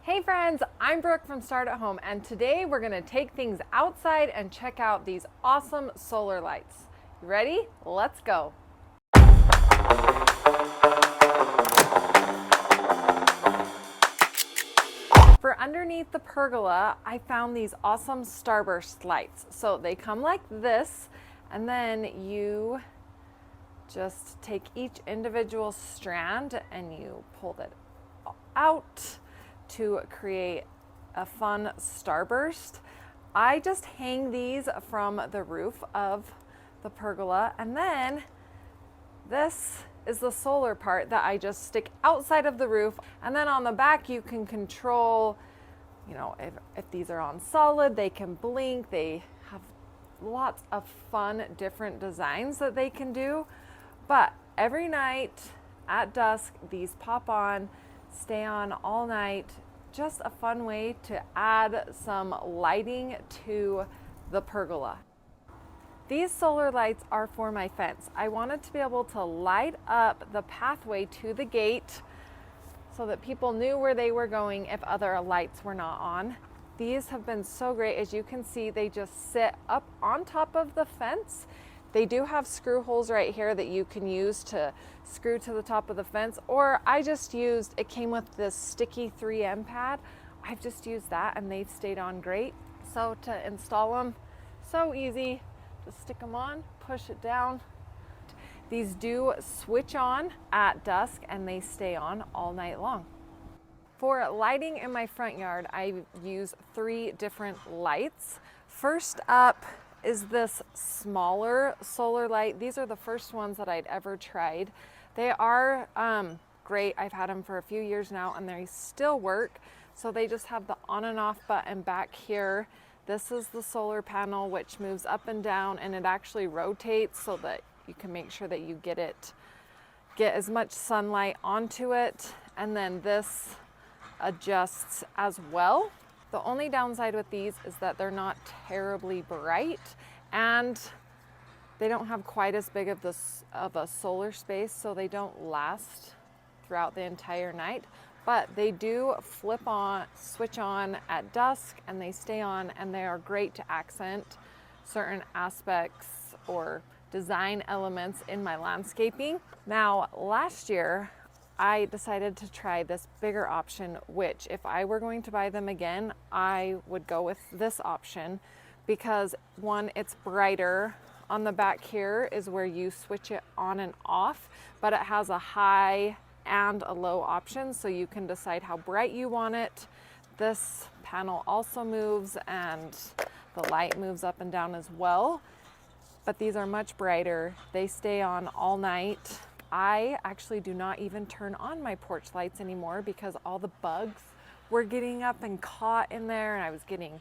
Hey friends, I'm Brooke from Start at Home, and today we're gonna take things outside and check out these awesome solar lights. You ready? Let's go. For underneath the pergola, I found these awesome starburst lights. So they come like this, and then you just take each individual strand and you pull it out to create a fun starburst. I just hang these from the roof of the pergola, and then this is the solar part that I just stick outside of the roof. And then on the back you can control, if these are on solid, they can blink. They have lots of fun different designs that they can do. But every night at dusk, these pop on, stay on all night. Just a fun way to add some lighting to the pergola. These solar lights are for my fence. I wanted to be able to light up the pathway to the gate so that people knew where they were going if other lights were not on. These have been so great. As you can see, they just sit up on top of the fence. They do have screw holes right here that you can use to screw to the top of the fence, or it came with this sticky 3M pad. I've just used that and they've stayed on great. So to install them, so easy. Just stick them on, push it down. These do switch on at dusk and they stay on all night long. For lighting in my front yard, I use 3 different lights. First up is this smaller solar light. These are the first ones that I'd ever tried. They are great. I've had them for a few years now and they still work. So they just have the on and off button back here. This is the solar panel, which moves up and down, and it actually rotates so that you can make sure that you get as much sunlight onto it. And then this adjusts as well. The only downside with these is that they're not terribly bright and they don't have quite as big of a solar space, so they don't last throughout the entire night. But they do switch on at dusk, and they stay on, and they are great to accent certain aspects or design elements in my landscaping. Now, last year, I decided to try this bigger option, which if I were going to buy them again, I would go with this option because one, it's brighter. On the back here is where you switch it on and off, but it has a high and a low option, so you can decide how bright you want it. This panel also moves and the light moves up and down as well, but these are much brighter. They stay on all night. I actually do not even turn on my porch lights anymore because all the bugs were getting up and caught in there, and I was getting,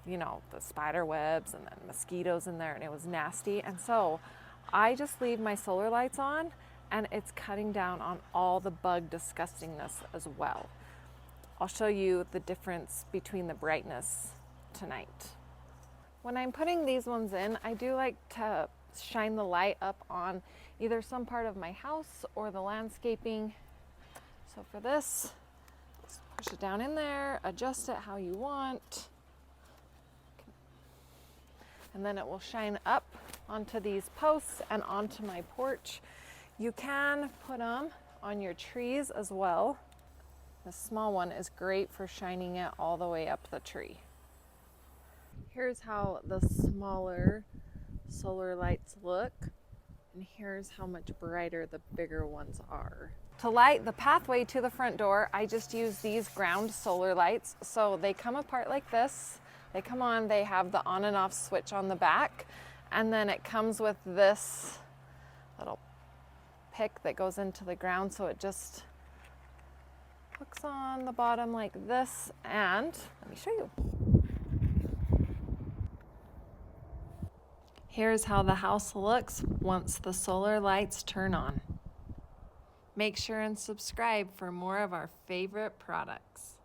the spider webs and then mosquitoes in there, and it was nasty. And so I just leave my solar lights on, and it's cutting down on all the bug disgustingness as well. I'll show you the difference between the brightness tonight. When I'm putting these ones in, I do like to shine the light up on either some part of my house or the landscaping. So for this, just push it down in there, adjust it how you want, and then it will shine up onto these posts and onto my porch. You can put them on your trees as well. The small one is great for shining it all the way up the tree. Here's how the smaller solar lights look, and here's how much brighter the bigger ones are. To light the pathway to the front door, I just use these ground solar lights. So they come apart like this. They come on, they have the on and off switch on the back, and then it comes with this little pick that goes into the ground, so it just hooks on the bottom like this. And let me show you. Here's how the house looks once the solar lights turn on. Make sure and subscribe for more of our favorite products.